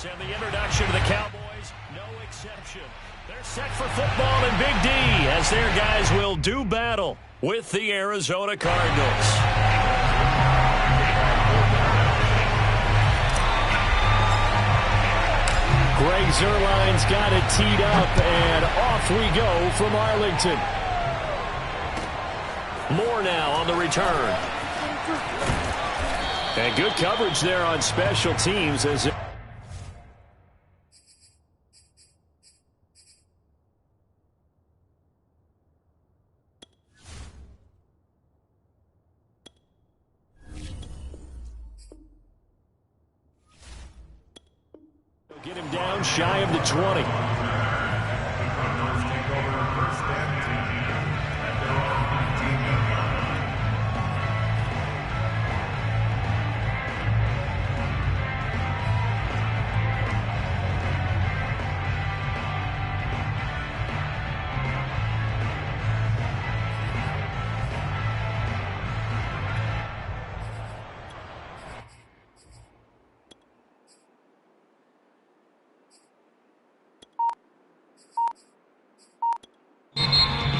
And the introduction to the Cowboys, no exception. They're set for football in Big D as their guys will do battle with the Arizona Cardinals. Greg Zuerlein's got it teed up, and off we go from Arlington. Moore now on the return. And good coverage there on special teams as it get him down shy of the 20.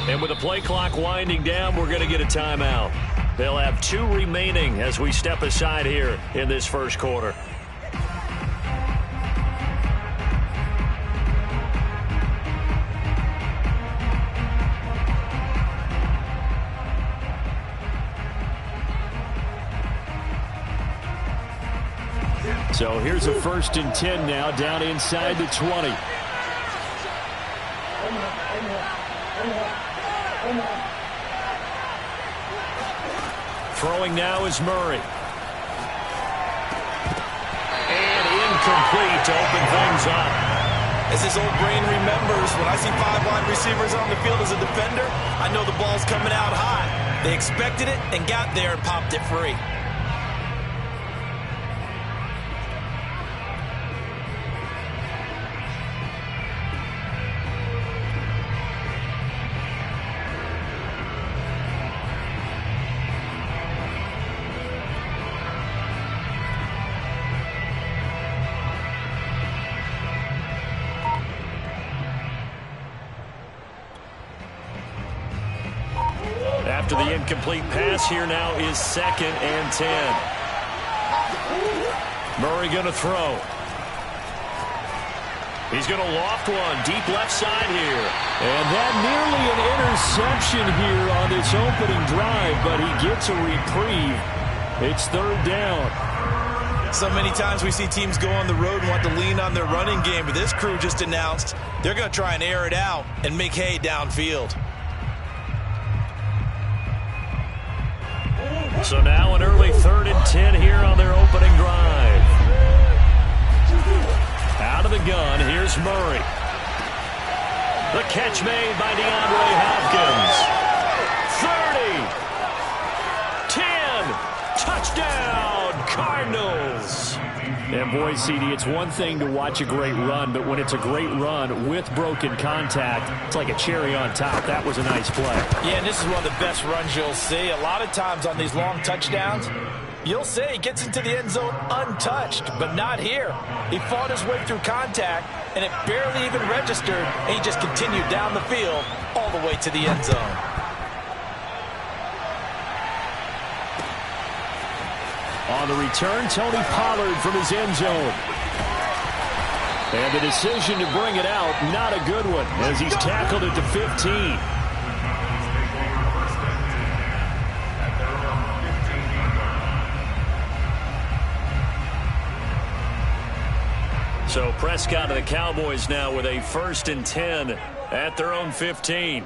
And with the play clock winding down, we're going to get a timeout. They'll have 2 remaining as we step aside here in this first quarter. So here's a 1st and 10 now down inside the 20. Throwing now is Murray. And incomplete to open things up. As his old brain remembers, when I see 5 wide receivers on the field as a defender, I know the ball's coming out high. They expected it and got there and popped it free. After the incomplete pass, here now is 2nd and 10. Murray going to throw. He's going to loft one deep left side here. And that nearly an interception here on this opening drive, but he gets a reprieve. It's 3rd down. So many times we see teams go on the road and want to lean on their running game, but this crew just announced they're going to try and air it out and make hay downfield. So now an early 3rd and 10 here on their opening drive. Out of the gun, here's Murray. The catch made by DeAndre Hopkins. 30. 10. Touchdown, Cardinals. And boy, CD, it's one thing to watch a great run, but when it's a great run with broken contact, it's like a cherry on top. That was a nice play. Yeah, and this is one of the best runs you'll see. A lot of times on these long touchdowns, you'll say he gets into the end zone untouched, but not here. He fought his way through contact, and it barely even registered, and he just continued down the field all the way to the end zone. On the return, Tony Pollard from his end zone. And the decision to bring it out, not a good one, as he's tackled at the 15. So Prescott and the Cowboys now with a 1st and 10 at their own 15.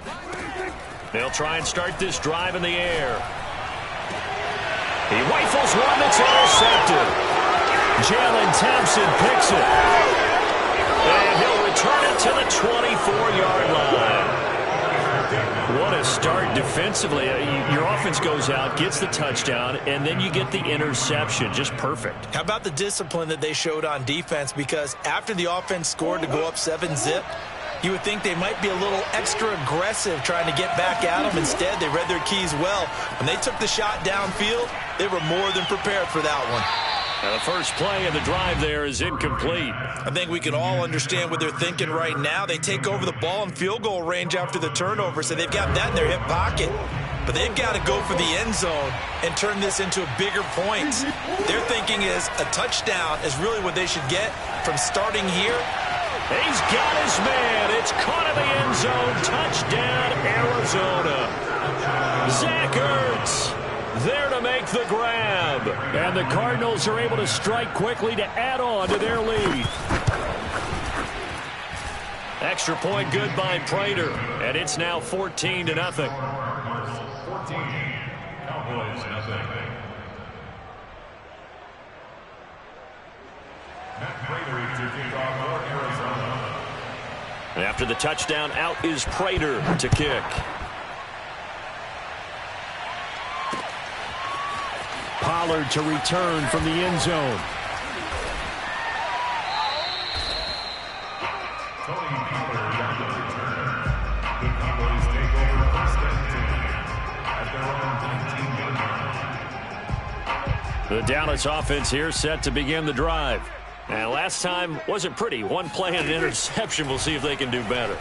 They'll try and start this drive in the air. He rifles one that's intercepted. Jalen Thompson picks it. And he'll return it to the 24-yard line. What a start defensively. Your offense goes out, gets the touchdown, and then you get the interception. Just perfect. How about the discipline that they showed on defense? Because after the offense scored to go up 7-zip, you would think they might be a little extra aggressive trying to get back at them. Instead, they read their keys well. When they took the shot downfield, they were more than prepared for that one. Now the first play of the drive there is incomplete. I think we can all understand what they're thinking right now. They take over the ball in field goal range after the turnover, so they've got that in their hip pocket. But they've got to go for the end zone and turn this into a bigger point. Their thinking is a touchdown is really what they should get from starting here. He's got his man. It's caught in the end zone. Touchdown, Arizona. Zach Ertz there to make the grab. And the Cardinals are able to strike quickly to add on to their lead. Extra point good by Prater. And it's now 14-0. 14, Cowboys, nothing. Matt Prater to kick off for Arizona. And after the touchdown, out is Prater to kick. Pollard to return from the end zone. The Dallas offense here set to begin the drive. And last time wasn't pretty. One play and an interception. We'll see if they can do better.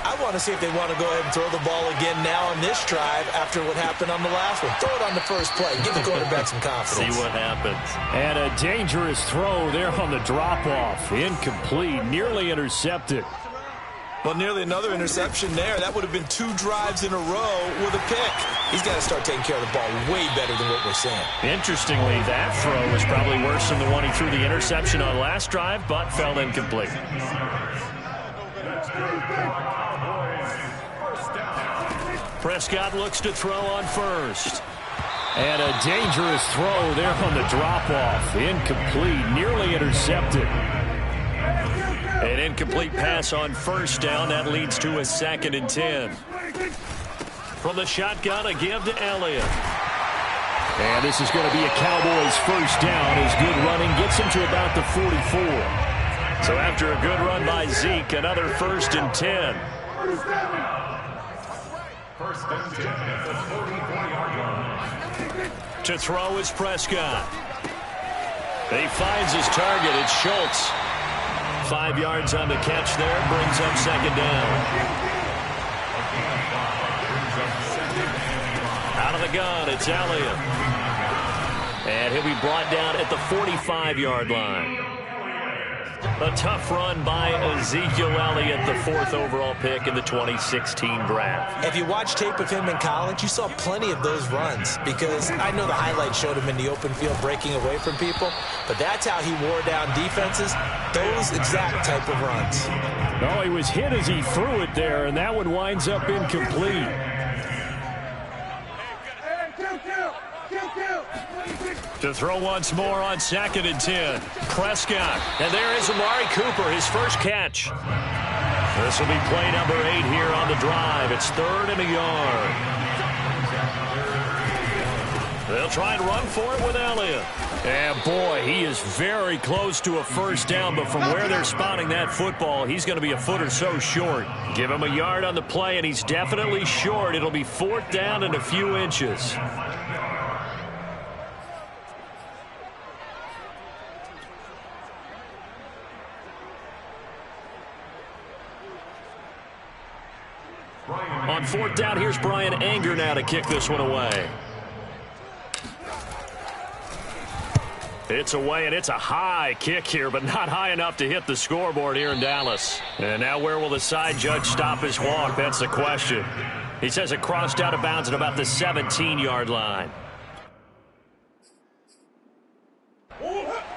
I want to see if they want to go ahead and throw the ball again now on this drive after what happened on the last one. Throw it on the first play. Give the quarterback some confidence. See what happens. And a dangerous throw there on the drop-off. Incomplete. Nearly intercepted. Well, nearly another interception there. That would have been 2 drives in a row with a pick. He's got to start taking care of the ball way better than what we're seeing. Interestingly, that throw was probably worse than the one he threw the interception on last drive, but fell incomplete. Prescott looks to throw on first. And a dangerous throw there on the drop-off. Incomplete, nearly intercepted. An incomplete pass on first down. That leads to a 2nd and 10. From the shotgun, a give to Elliott. And this is going to be a Cowboys first down as good running gets him to about the 44. So after a good run by Zeke, another 1st and 10. First and 10 at the 44-yard line. To throw is Prescott. He finds his target. It's Schultz. 5 yards on the catch there. Brings up 2nd down. Out of the gun, it's Elliott. And he'll be brought down at the 45-yard line. A tough run by Ezekiel Elliott, the 4th overall pick in the 2016 draft. If you watch tape of him in college, you saw plenty of those runs because I know the highlights showed him in the open field breaking away from people, but that's how he wore down defenses, those exact type of runs. No, he was hit as he threw it there, and that one winds up incomplete. To throw once more on 2nd and 10. Prescott. And there is Amari Cooper, his first catch. This will be play number 8 here on the drive. It's 3rd and a yard. They'll try and run for it with Elliott. And boy, he is very close to a first down, but from where they're spotting that football, he's going to be a foot or so short. Give him a yard on the play, and he's definitely short. It'll be 4th down and a few inches. On 4th down, here's Brian Anger now to kick this one away. It's away, and it's a high kick here, but not high enough to hit the scoreboard here in Dallas. And now where will the side judge stop his walk? That's the question. He says it crossed out of bounds at about the 17-yard line.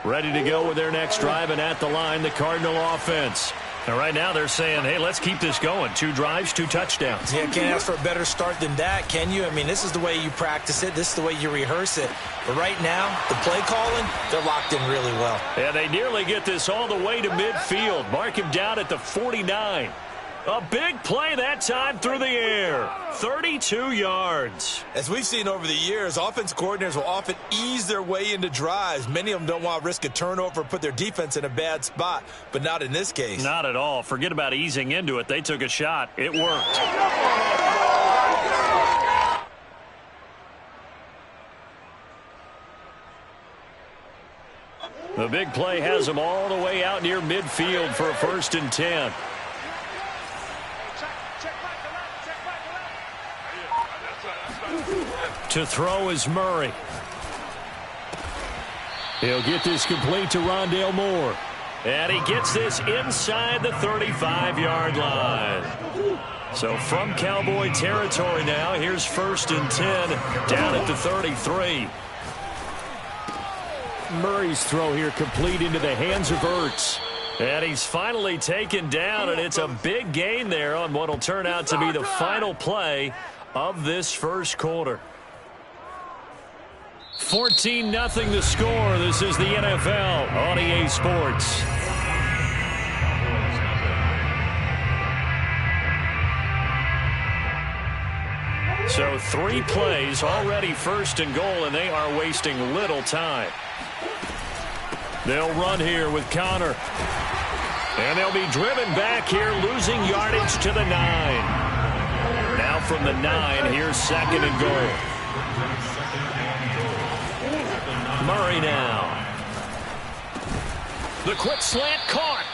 Ready to go with their next drive, and at the line, the Cardinal offense. And right now they're saying, hey, let's keep this going. 2 drives, 2 touchdowns. Yeah, can't ask for a better start than that, can you? I mean, this is the way you practice it. This is the way you rehearse it. But right now, the play calling, they're locked in really well. Yeah, they nearly get this all the way to midfield. Mark him down at the 49. A big play that time through the air. 32 yards. As we've seen over the years, offense coordinators will often ease their way into drives. Many of them don't want to risk a turnover or put their defense in a bad spot, but not in this case. Not at all. Forget about easing into it. They took a shot. It worked. The big play has him all the way out near midfield for a 1st and 10. To throw is Murray. He'll get this complete to Rondale Moore. And he gets this inside the 35-yard line. So from Cowboy territory now, here's 1st and 10 down at the 33. Murray's throw here complete into the hands of Ertz. And he's finally taken down, and it's a big gain there on what will turn out to be the final play of this first quarter. 14-0 the score. This is the NFL on EA Sports. So 3 plays, already 1st and goal, and they are wasting little time. They'll run here with Connor. And they'll be driven back here, losing yardage to the 9. Now from the 9, here's 2nd and goal. Murray now. The quick slant caught.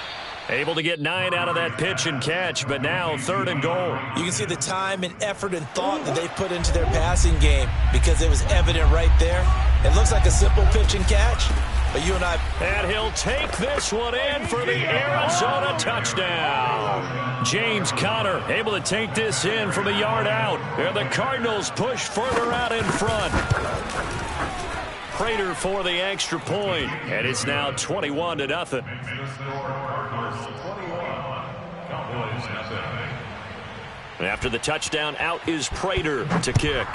Able to get 9 out of that pitch and catch, but now 3rd and goal. You can see the time and effort and thought that they put into their passing game because it was evident right there. It looks like a simple pitch and catch, but you and I... And he'll take this one in for the Arizona touchdown. James Conner able to take this in from a yard out. And the Cardinals push further out in front. Prater for the extra point, and it's now 21-0. After the touchdown, out is Prater to kick.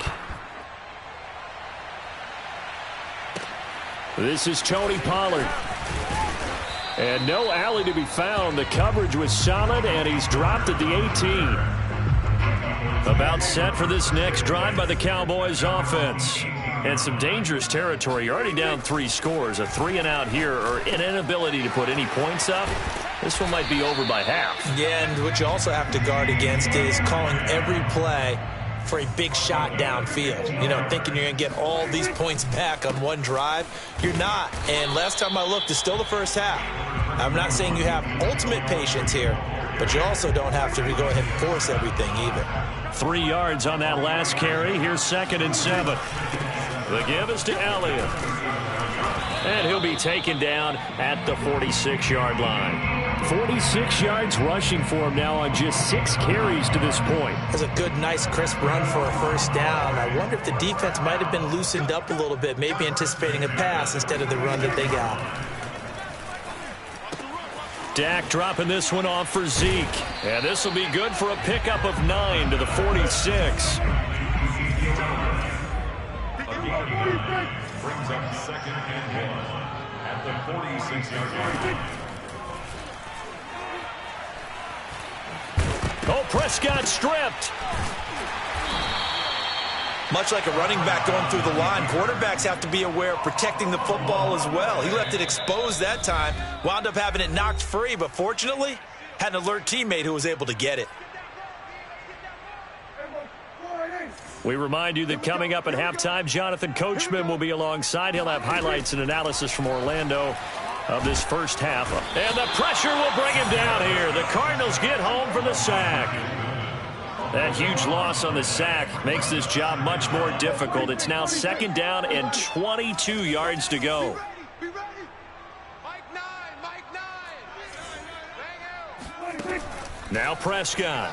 This is Tony Pollard. And no alley to be found. The coverage was solid, and he's dropped at the 18. About set for this next drive by the Cowboys offense. And some dangerous territory. You're already down 3 scores. A 3-and-out here, or an inability to put any points up. This one might be over by half. Yeah, and what you also have to guard against is calling every play for a big shot downfield. You know, thinking you're going to get all these points back on one drive. You're not. And last time I looked, it's still the first half. I'm not saying you have ultimate patience here, but you also don't have to go ahead and force everything either. 3 yards on that last carry. Here's 2nd and 7. The give is to Elliott. And he'll be taken down at the 46-yard line. 46 yards rushing for him now on just 6 carries to this point. That's a good, nice, crisp run for a 1st down. I wonder if the defense might have been loosened up a little bit, maybe anticipating a pass instead of the run that they got. Dak dropping this one off for Zeke. And this will be good for a pickup of 9 to the 46. Brings up 2nd and 1 at the 46-yard line. Oh, Prescott stripped. Much like a running back going through the line, quarterbacks have to be aware of protecting the football as well. He left it exposed that time, wound up having it knocked free, but fortunately, had an alert teammate who was able to get it. We remind you that coming up at halftime, Jonathan Coachman will be alongside. He'll have highlights and analysis from Orlando of this first half. And the pressure will bring him down here. The Cardinals get home for the sack. That huge loss on the sack makes this job much more difficult. It's now 2nd down and 22 yards to go. Now Prescott.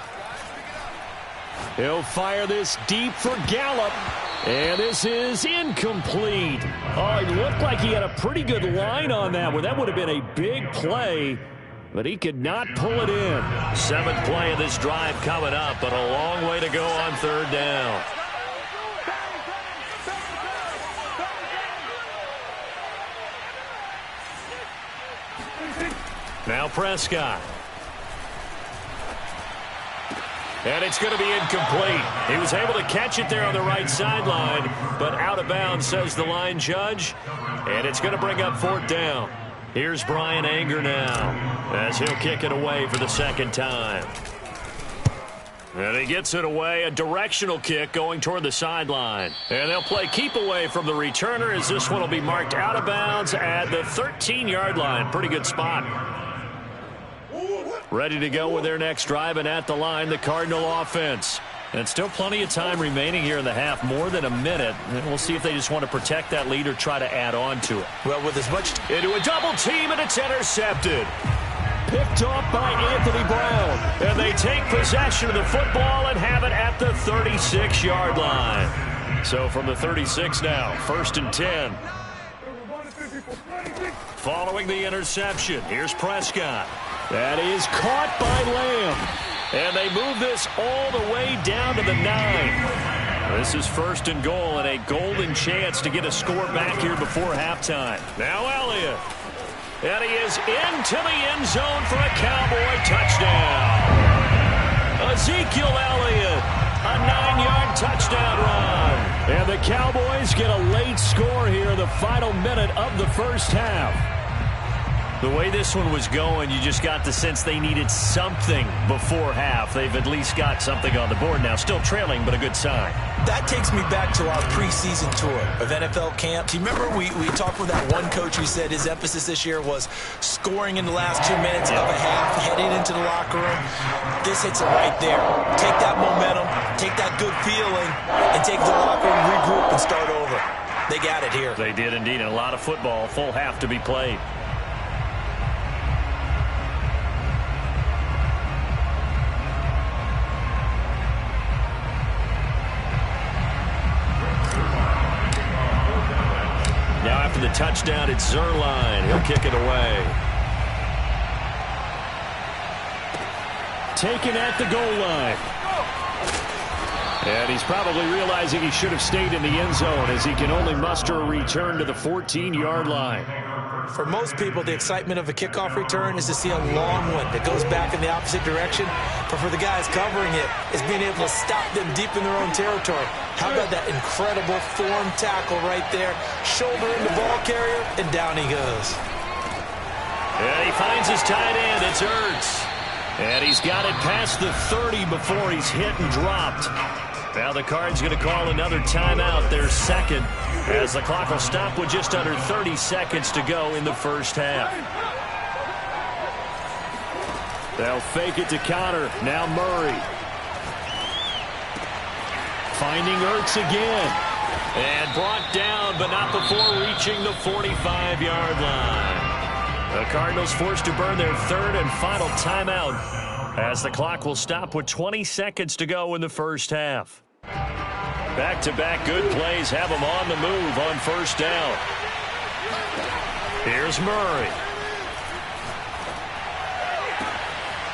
He'll fire this deep for Gallup. And this is incomplete. Oh, it looked like he had a pretty good line on that one. That would have been a big play, but he could not pull it in. 7th play of this drive coming up, but a long way to go on 3rd down. Now Prescott. And it's going to be incomplete. He was able to catch it there on the right sideline, but out of bounds, says the line judge. And it's going to bring up 4th down. Here's Brian Anger now, as he'll kick it away for the 2nd time. And he gets it away, a directional kick going toward the sideline. And they'll play keep away from the returner as this one will be marked out of bounds at the 13-yard line. Pretty good spot. Ready to go with their next drive, and at the line, the Cardinal offense. And still plenty of time remaining here in the half, more than a minute. And we'll see if they just want to protect that lead or try to add on to it. Well, with as much into a double team, and it's intercepted. Picked off by Anthony Brown. And they take possession of the football and have it at the 36-yard line. So from the 36 now, 1st and 10. Following the interception, here's Prescott. That is caught by Lamb. And they move this all the way down to the 9. This is 1st and goal and a golden chance to get a score back here before halftime. Now Elliott. And he is into the end zone for a Cowboy touchdown. Ezekiel Elliott, a 9-yard touchdown run. And the Cowboys get a late score here in the final minute of the first half. The way this one was going, you just got the sense they needed something before half. They've at least got something on the board now. Still trailing, but a good sign. That takes me back to our preseason tour of NFL camp. Do you remember we talked with that one coach who said his emphasis this year was scoring in the last 2 minutes of a half, heading into the locker room? This hits it right there. Take that momentum, take that good feeling, and take the locker room, regroup, and start over. They got it here. They did indeed, and a lot of football, full half to be played. Now after the touchdown, it's Zerline. He'll kick it away. Taken at the goal line. And he's probably realizing he should have stayed in the end zone as he can only muster a return to the 14-yard line. For most people, the excitement of a kickoff return is to see a long one that goes back in the opposite direction. But for the guys covering it, it's being able to stop them deep in their own territory. How about that incredible form tackle right there? Shoulder in the ball carrier, and down he goes. And he finds his tight end. It's Ertz. And he's got it past the 30 before he's hit and dropped. Now the Cards going to call another timeout, their second, as the clock will stop with just under 30 seconds to go in the first half. They'll fake it to counter. Now Murray. Finding Ertz again. And brought down, but not before reaching the 45-yard line. The Cardinals forced to burn their third and final timeout as the clock will stop with 20 seconds to go in the first half. Back-to-back good plays have them on the move on first down. Here's Murray.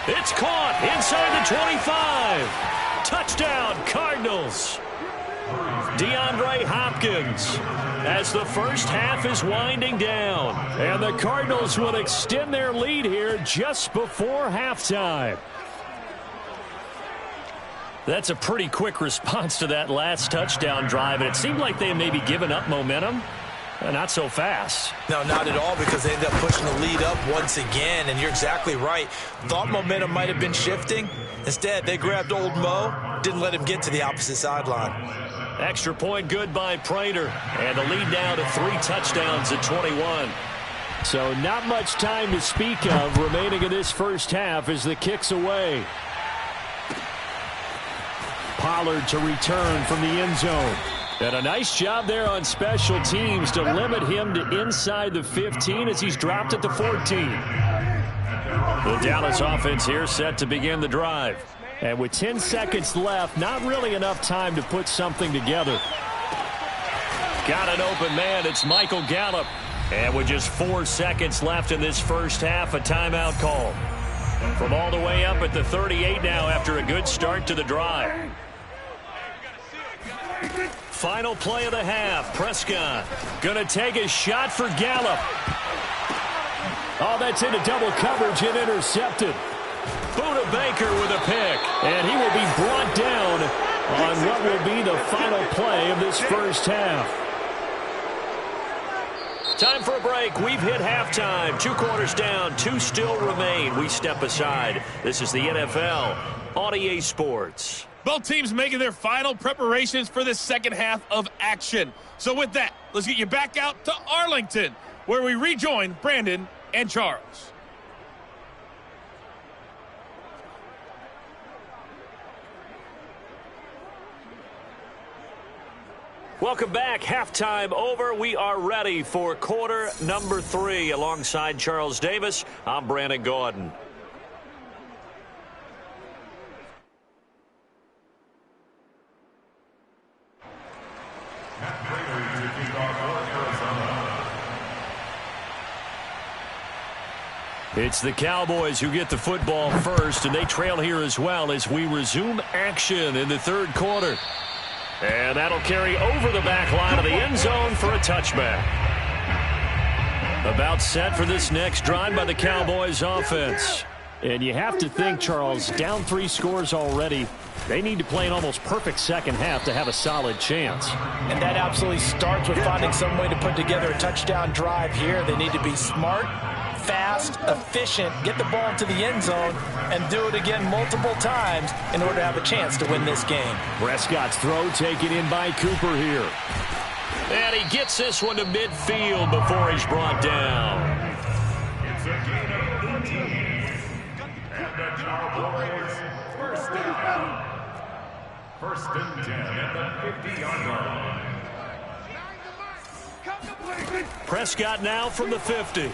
It's caught inside the 25. Touchdown, Cardinals. DeAndre Hopkins as the first half is winding down. And the Cardinals will extend their lead here just before halftime. That's a pretty quick response to that last touchdown drive. And it seemed like they may be giving up momentum. Not so fast. No, not at all, because they ended up pushing the lead up once again. And you're exactly right. Thought momentum might have been shifting. Instead, they grabbed old Mo, didn't let him get to the opposite sideline. Extra point good by Prater. And the lead now to 3 touchdowns at 21. So not much time to speak of remaining in this first half as the kick's away. Pollard to return from the end zone. And a nice job there on special teams to limit him to inside the 15 as he's dropped at the 14. The Dallas offense here set to begin the drive. And with 10 seconds left, not really enough time to put something together. Got an open man. It's Michael Gallup. And with just 4 seconds left in this first half, a timeout call. From all the way up at the 38 now after a good start to the drive. Final play of the half. Prescott going to take a shot for Gallup. Oh, that's into double coverage and intercepted. Buda Baker with a pick. And he will be brought down on what will be the final play of this first half. Time for a break. We've hit halftime. 2 quarters down. 2 still remain. We step aside. This is the NFL on EA Sports. Both teams making their final preparations for the second half of action. So with that, let's get you back out to Arlington, where we rejoin Brandon and Charles. Welcome back. Halftime over. We are ready for quarter number 3. Alongside Charles Davis, I'm Brandon Gordon. It's the Cowboys who get the football first, and they trail here as well as we resume action in the third quarter. And that'll carry over the back line of the end zone for a touchback. About set for this next drive by the Cowboys offense. And you have to think, Charles, down 3 scores already. They need to play an almost perfect second half to have a solid chance. And that absolutely starts with finding some way to put together a touchdown drive here. They need to be smart, fast, efficient, get the ball into the end zone, and do it again multiple times in order to have a chance to win this game. Prescott's throw taken in by Cooper here. And he gets this one to midfield before he's brought down. It's a gain of 18. And the Cowboys first down. First and 10 at the 50-yard line. Prescott now from the 50.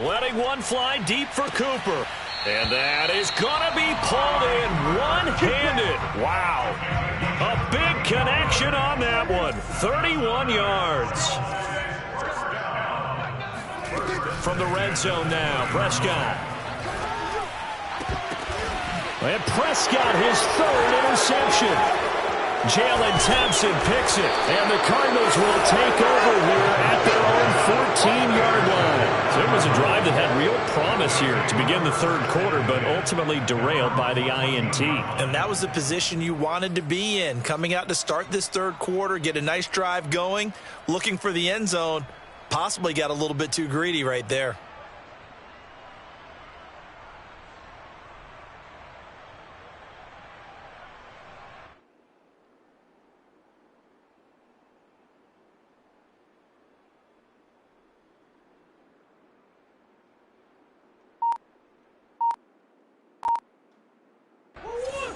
Letting one fly deep for Cooper. And that is going to be pulled in one-handed. Wow. A big connection on that one. 31 yards. From the red zone now, Prescott. And Prescott, his 3rd interception. Jalen Thompson picks it, and the Cardinals will take over here at their own 14-yard line. So it was a drive that had real promise here to begin the third quarter, but ultimately derailed by the INT. And that was the position you wanted to be in, coming out to start this third quarter, get a nice drive going, looking for the end zone, possibly got a little bit too greedy right there.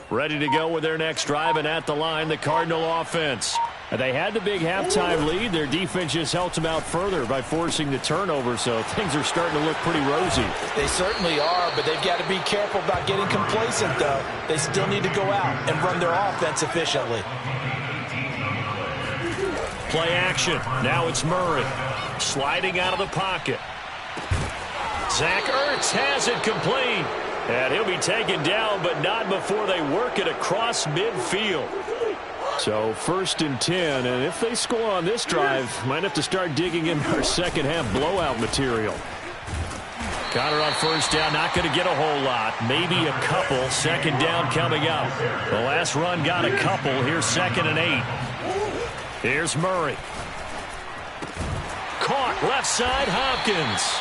Ready to go with their next drive, and at the line, the Cardinal offense. They had the big halftime lead. Their defense just helped them out further by forcing the turnover, so things are starting to look pretty rosy. They certainly are, but they've got to be careful about getting complacent, though. They still need to go out and run their offense efficiently. Play action. Now it's Murray. Sliding out of the pocket. Zach Ertz has it complete. And he'll be taken down, but not before they work it across midfield. So 1st and 10, and if they score on this drive, might have to start digging in our second half blowout material. Got her on 1st down, not going to get a whole lot. Maybe a couple. 2nd down coming up. The last run got a couple. Here's 2nd and 8. Here's Murray. Caught left side, Hopkins.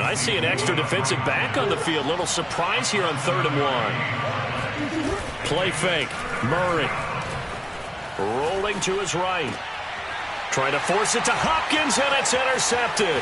I see an extra defensive back on the field. Little surprise here on 3rd and 1. Play fake. Murray. Rolling to his right. Trying to force it to Hopkins, and it's intercepted.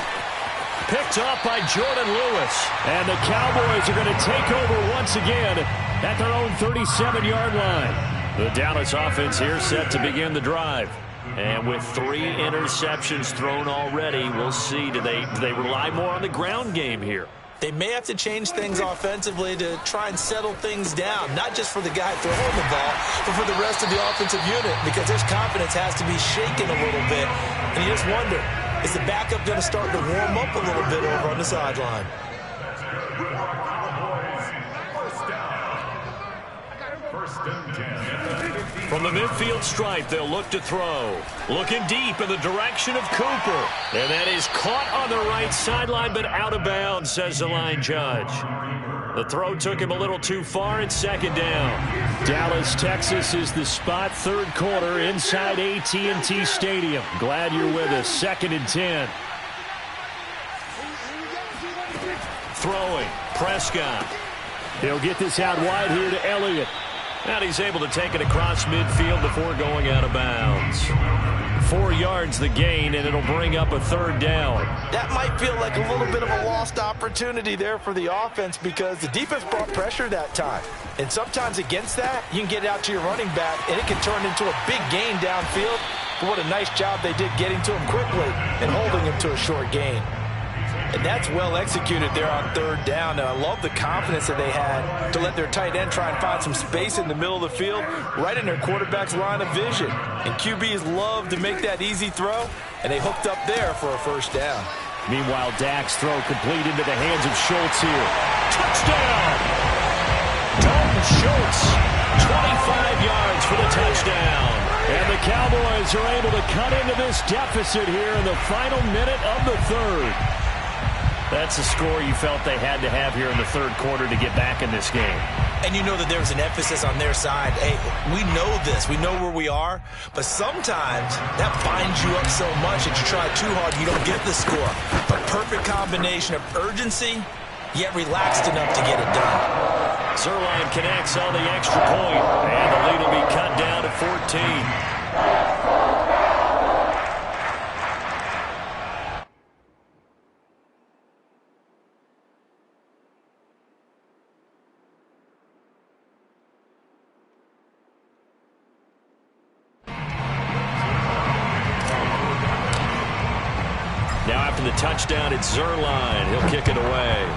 Picked up by Jordan Lewis. And the Cowboys are going to take over once again at their own 37-yard line. The Dallas offense here set to begin the drive. And with 3 interceptions thrown already, we'll see. Do they rely more on the ground game here? They may have to change things offensively to try and settle things down, not just for the guy throwing the ball, but for the rest of the offensive unit, because their confidence has to be shaken a little bit. And you just wonder, is the backup going to start to warm up a little bit over on the sideline? From the midfield stripe, they'll look to throw. Looking deep in the direction of Cooper. And that is caught on the right sideline, but out of bounds, says the line judge. The throw took him a little too far. It's second down. Dallas, Texas is the spot. Third quarter inside AT&T Stadium. Glad you're with us. 2nd and 10. Throwing. Prescott. He'll get this out wide here to Elliott. And he's able to take it across midfield before going out of bounds. 4 yards the gain, and it'll bring up a 3rd down. That might feel like a little bit of a lost opportunity there for the offense because the defense brought pressure that time. And sometimes against that, you can get it out to your running back, and it can turn into a big gain downfield. But what a nice job they did getting to him quickly and holding him to a short gain. And that's well executed there on 3rd down. And I love the confidence that they had to let their tight end try and find some space in the middle of the field, right in their quarterback's line of vision. And QBs love to make that easy throw, and they hooked up there for a 1st down. Meanwhile, Dak's throw complete into the hands of Schultz here. Touchdown! Dalton Schultz, 25 yards for the touchdown. And the Cowboys are able to cut into this deficit here in the final minute of the 3rd. That's a score you felt they had to have here in the 3rd quarter to get back in this game. And you know that there was an emphasis on their side. Hey, we know this. We know where we are. But sometimes that binds you up so much that you try too hard, you don't get the score. A perfect combination of urgency, yet relaxed enough to get it done. Zuerlein connects on the extra point, and the lead will be cut down to 14. Now after the touchdown, it's Zuerlein. He'll kick it away.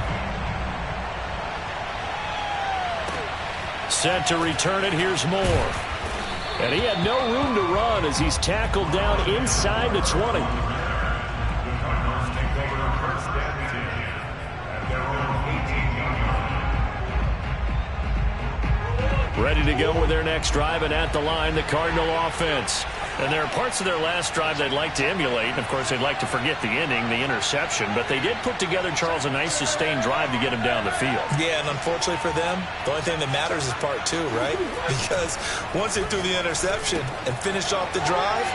Set to return it. Here's Moore. And he had no room to run as he's tackled down inside the 20. Ready to go with their next drive, and at the line, the Cardinal offense. And there are parts of their last drive they'd like to emulate. And, of course, they'd like to forget the inning, the interception. But they did put together, Charles, a nice sustained drive to get him down the field. Yeah, and unfortunately for them, the only thing that matters is part 2, right? Because once they threw the interception and finished off the drive,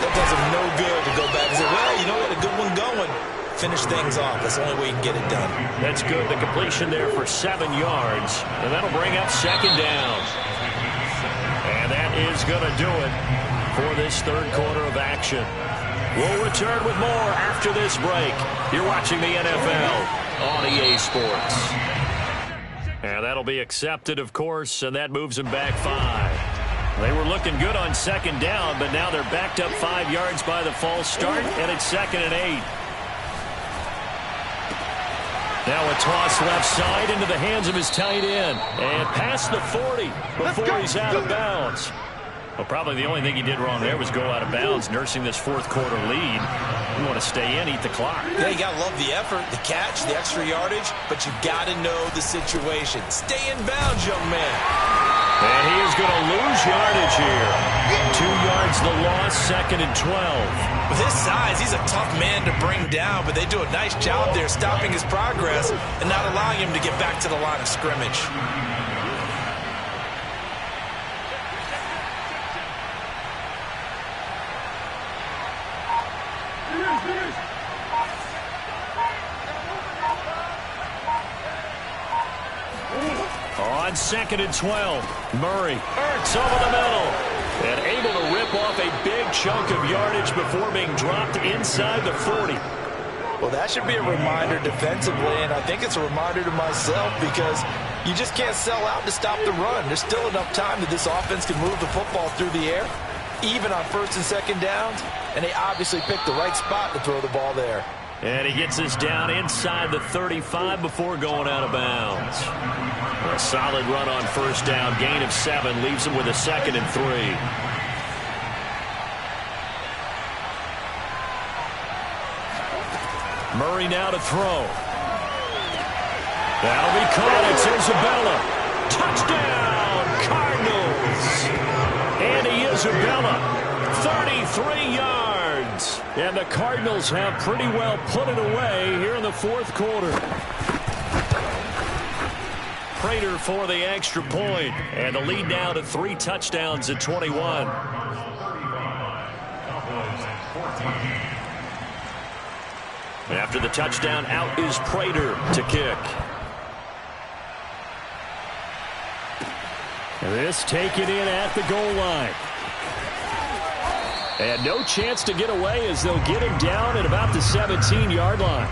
that does them no good to go back and say, well, you know, we had a good one going. Finish things off. That's the only way you can get it done. That's good. The completion there for 7 yards. And that'll bring up 2nd down. And that is going to do it for this 3rd quarter of action. We'll return with more after this break. You're watching the NFL on EA Sports. And that'll be accepted, of course, and that moves them back 5. They were looking good on 2nd down, but now they're backed up 5 yards by the false start, and it's 2nd and 8. Now a toss left side into the hands of his tight end. And past the 40 before he's out of bounds. Well, probably the only thing he did wrong there was go out of bounds, nursing this 4th quarter lead. You want to stay in, eat the clock. Yeah, you got to love the effort, the catch, the extra yardage, but you got to know the situation. Stay in bounds, young man. And he is going to lose yardage here. 2 yards the loss, 2nd and 12. With his size, he's a tough man to bring down, but they do a nice job there stopping his progress and not allowing him to get back to the line of scrimmage. On 2nd and 12, Murray, Ertz over the middle, and able to rip off a big chunk of yardage before being dropped inside the 40. Well, that should be a reminder defensively, and I think it's a reminder to myself because you just can't sell out to stop the run. There's still enough time that this offense can move the football through the air, even on 1st and 2nd downs, and they obviously picked the right spot to throw the ball there. And he gets us down inside the 35 before going out of bounds. A solid run on 1st down, gain of 7, leaves him with a 2nd and 3. Murray now to throw. That'll be caught. It's Isabella. Touchdown, Cardinals. Andy Isabella, 33 yards. And the Cardinals have pretty well put it away here in the 4th quarter. Prater for the extra point. And the lead now to 3 touchdowns at 21. After the touchdown, out is Prater to kick. This taken in at the goal line. And no chance to get away as they'll get him down at about the 17-yard line.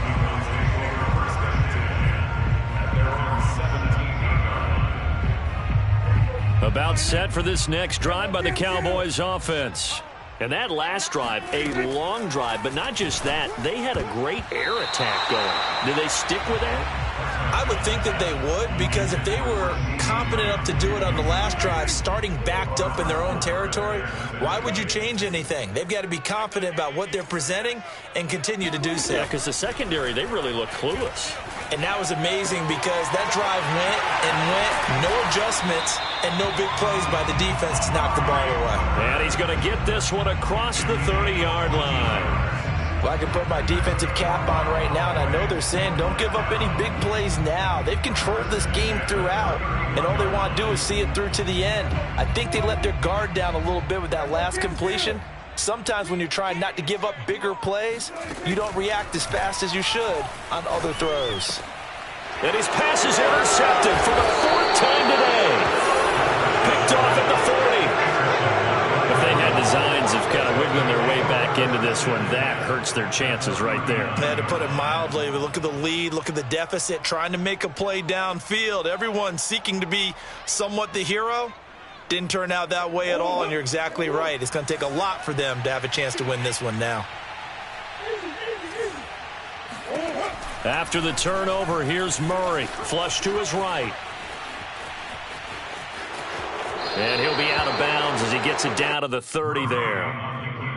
About set for this next drive by the Cowboys offense. And that last drive, a long drive, but not just that. They had a great air attack going. Did they stick with that? I would think that they would, because if they were confident enough to do it on the last drive, starting backed up in their own territory, why would you change anything? They've got to be confident about what they're presenting and continue to do so. Yeah, because the secondary, they really look clueless. And that was amazing because that drive went and went, no adjustments, and no big plays by the defense to knock the ball away. And he's going to get this one across the 30-yard line. Well, I can put my defensive cap on right now, and I know they're saying don't give up any big plays now. They've controlled this game throughout, and all they want to do is see it through to the end. I think they let their guard down a little bit with that last completion. Sometimes when you're trying not to give up bigger plays, you don't react as fast as you should on other throws. And his pass is intercepted for the 4th time today. Picked off at the 40. If they had designs of kind of wiggling their way back into this one, that hurts their chances right there. Man, to put it mildly, but look at the lead, look at the deficit, trying to make a play downfield. Everyone seeking to be somewhat the hero. Didn't turn out that way at all, and you're exactly right. It's going to take a lot for them to have a chance to win this one now. After the turnover, here's Murray. Flush to his right. And he'll be out of bounds as he gets it down to the 30 there.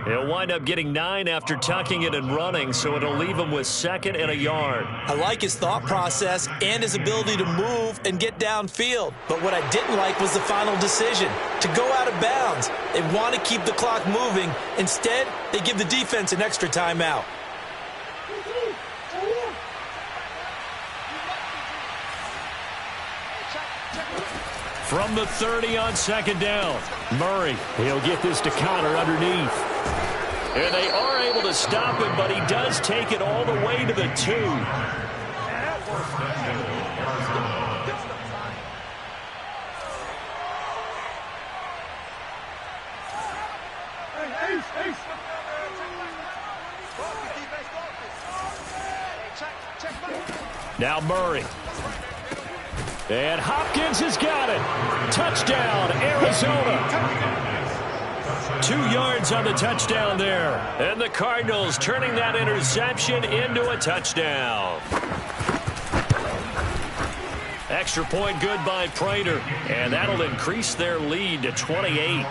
He'll wind up getting 9 after tucking it and running, so it'll leave him with 2nd and a yard. I like his thought process and his ability to move and get downfield. But what I didn't like was the final decision, to go out of bounds. They want to keep the clock moving. Instead, they give the defense an extra timeout. From the 30 on 2nd down, Murray. He'll get this to Connor underneath. And they are able to stop him, but he does take it all the way to the 2. Now Murray. And Hopkins has got it. Touchdown, Arizona. 2 yards on the touchdown there. And the Cardinals turning that interception into a touchdown. Extra point good by Prater. And that'll increase their lead to 28.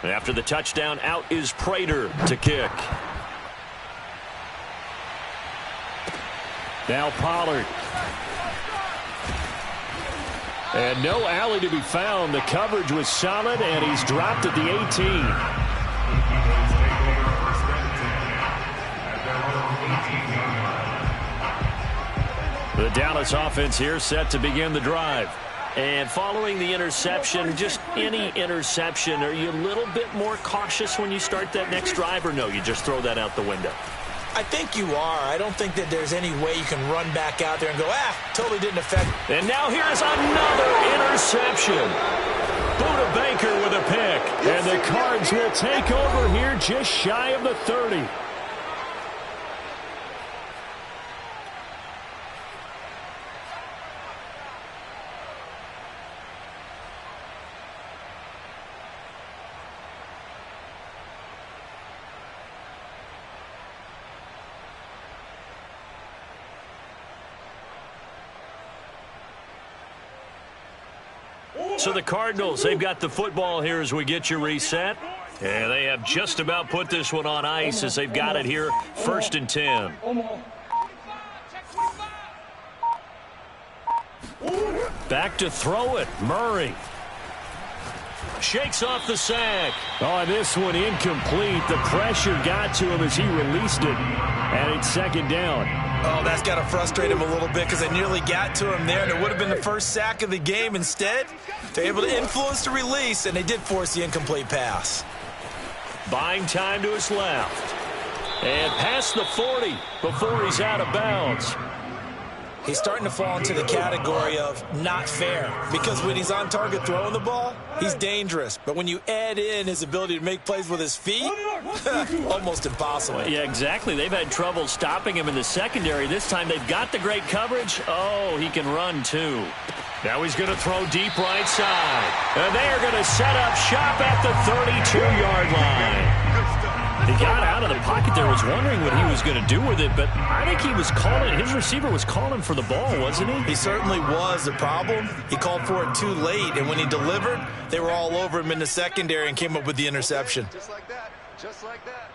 After the touchdown, out is Prater to kick. Now Pollard. And no alley to be found. The coverage was solid, and he's dropped at the 18. The Dallas offense here set to begin the drive. And following the interception, just any interception, are you a little bit more cautious when you start that next drive, or no, you just throw that out the window? I think you are. I don't think that there's any way you can run back out there and go, totally didn't affect. And now here's another interception. Buda Baker with a pick. And the Cards will take over here just shy of the 30. So the Cardinals, they've got the football here as we get you reset. And they have just about put this one on ice as they've got it here, 1st and 10. Back to throw it, Murray. shakes off the sack. Oh, this one incomplete. The pressure got to him as he released it, and it's second down. Oh, that's got to frustrate him a little bit because they nearly got to him there, and it would have been the first sack of the game. Instead, they're able to influence the release, and they did force the incomplete pass. Buying time to his left. And past the 40 before he's out of bounds. He's starting to fall into the category of not fair because when he's on target throwing the ball, he's dangerous. But when you add in his ability to make plays with his feet, almost impossible. Yeah, exactly. They've had trouble stopping him in the secondary. This time they've got the great coverage. Oh, he can run too. Now he's going to throw deep right side. And they are going to set up shop at the 32-yard line. He got out of the pocket there, was wondering what he was going to do with it, but I think he was calling, his receiver was calling for the ball, wasn't he? He certainly was. The problem, he called for it too late, and when he delivered, they were all over him in the secondary and came up with the interception. Just like that. Just like that.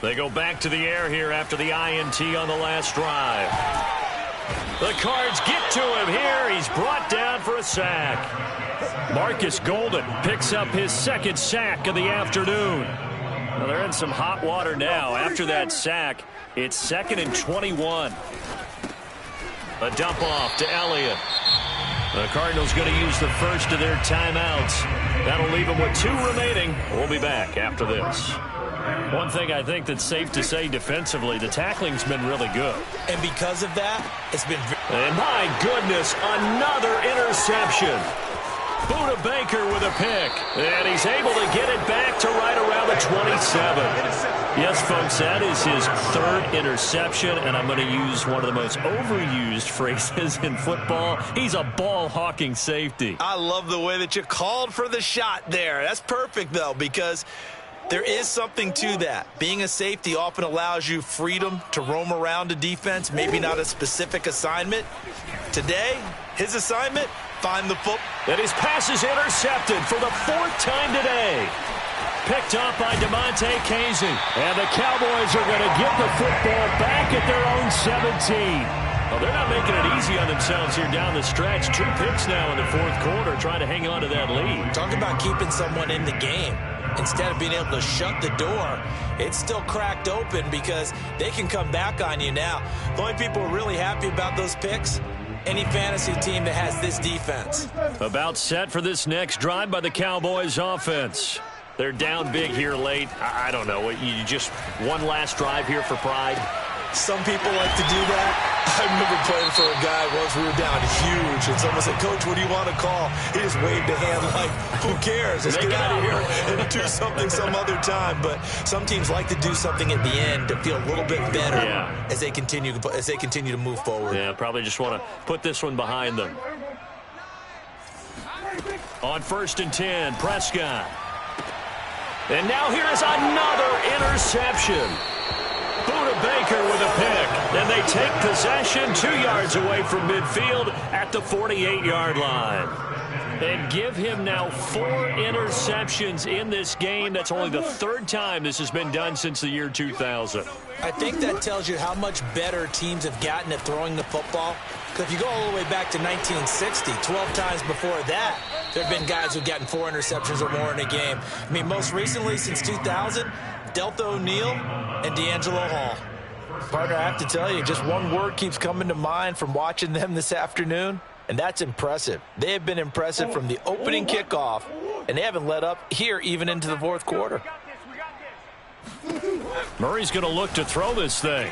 They go back to the air here after the INT on the last drive. The Cards get to him here. He's brought down for a sack. Marcus Golden picks up his second sack of the afternoon. Well, they're in some hot water now. After that sack, it's 2nd and 21. A dump off to Elliott. The Cardinals going to use the first of their timeouts. That'll leave them with 2 remaining. We'll be back after this. One thing I think that's safe to say defensively, the tackling's been really good. And because of that, it's been... And my goodness, another interception. Buda Baker with a pick, and he's able to get it back to right around the 27. Yes, folks, that is his 3rd interception, and I'm going to use one of the most overused phrases in football. He's a ball-hawking safety. I love the way that you called for the shot there. That's perfect, though, because there is something to that. Being a safety often allows you freedom to roam around a defense, maybe not a specific assignment. Today, his assignment, find the football. And his pass is intercepted for the 4th time today. Picked up by DeMonte Casey. And the Cowboys are going to get the football back at their own 17. Well, they're not making it easy on themselves here down the stretch. 2 picks now in the 4th quarter, trying to hang on to that lead. Talk about keeping someone in the game. Instead of being able to shut the door, it's still cracked open because they can come back on you now. The only people who are really happy about those picks, any fantasy team that has this defense. About set for this next drive by the Cowboys offense. They're down big here late. I don't know. You just one last drive here for pride. Some people like to do that. I remember playing for a guy once. We were down huge, and someone said, "Coach, what do you want to call?" He just waved a hand like, "Who cares? Let's get out of here and do something some other time." But some teams like to do something at the end to feel a little bit better as they continue to move forward. Yeah, probably just want to put this one behind them. On 1st and 10, Prescott. And now here is another interception. Buda Baker with a pick, and they take possession 2 yards away from midfield at the 48-yard line. And give him now 4 interceptions in this game. That's only the 3rd time this has been done since the year 2000. I think that tells you how much better teams have gotten at throwing the football. Because if you go all the way back to 1960, 12 times before that, there have been guys who've gotten 4 interceptions or more in a game. I mean, most recently, since 2000, Delta O'Neal and D'Angelo Hall. Partner, I have to tell you, just one word keeps coming to mind from watching them this afternoon, and that's impressive. They have been impressive from the opening kickoff, and they haven't let up here even into the 4th quarter. Murray's going to look to throw this thing.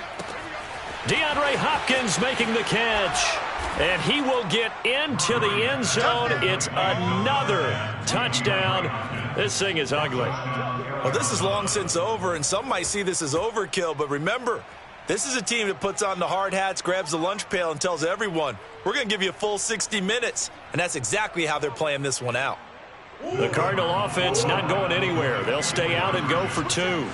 DeAndre Hopkins making the catch. And he will get into the end zone. It's another touchdown. This thing is ugly. Well, this is long since over, and some might see this as overkill. But remember, this is a team that puts on the hard hats, grabs the lunch pail, and tells everyone, we're going to give you a full 60 minutes. And that's exactly how they're playing this one out. The Cardinal offense not going anywhere. They'll stay out and go for 2.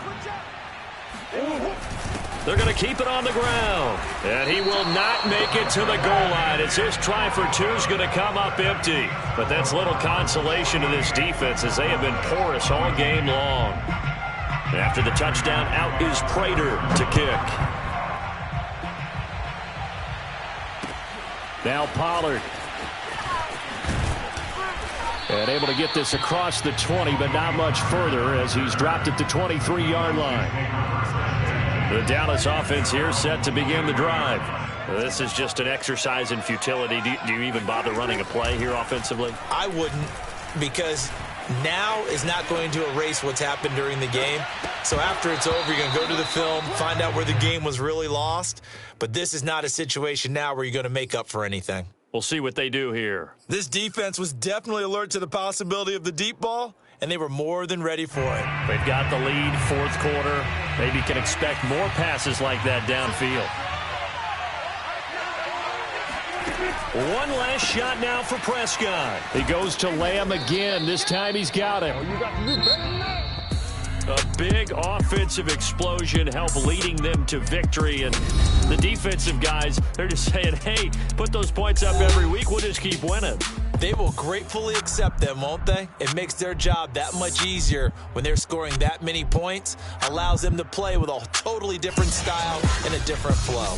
They're going to keep it on the ground. And he will not make it to the goal line. It's his try for 2 is going to come up empty. But that's little consolation to this defense as they have been porous all game long. After the touchdown, out is Prater to kick. Now Pollard. And able to get this across the 20, but not much further as he's dropped at the 23-yard line. The Dallas offense here set to begin the drive. This is just an exercise in futility. Do you even bother running a play here offensively? I wouldn't, because now is not going to erase what's happened during the game. So after it's over, you're going to go to the film, find out where the game was really lost. But this is not a situation now where you're going to make up for anything. We'll see what they do here. This defense was definitely alert to the possibility of the deep ball, and they were more than ready for it. They've got the lead, fourth quarter. Maybe can expect more passes like that downfield. One last shot now for Prescott. He goes to Lamb again. This time he's got him. A big offensive explosion helped leading them to victory. And the defensive guys, they're just saying, hey, put those points up every week. We'll just keep winning. They will gratefully accept them, won't they? It makes their job that much easier when they're scoring that many points. Allows them to play with a totally different style and a different flow.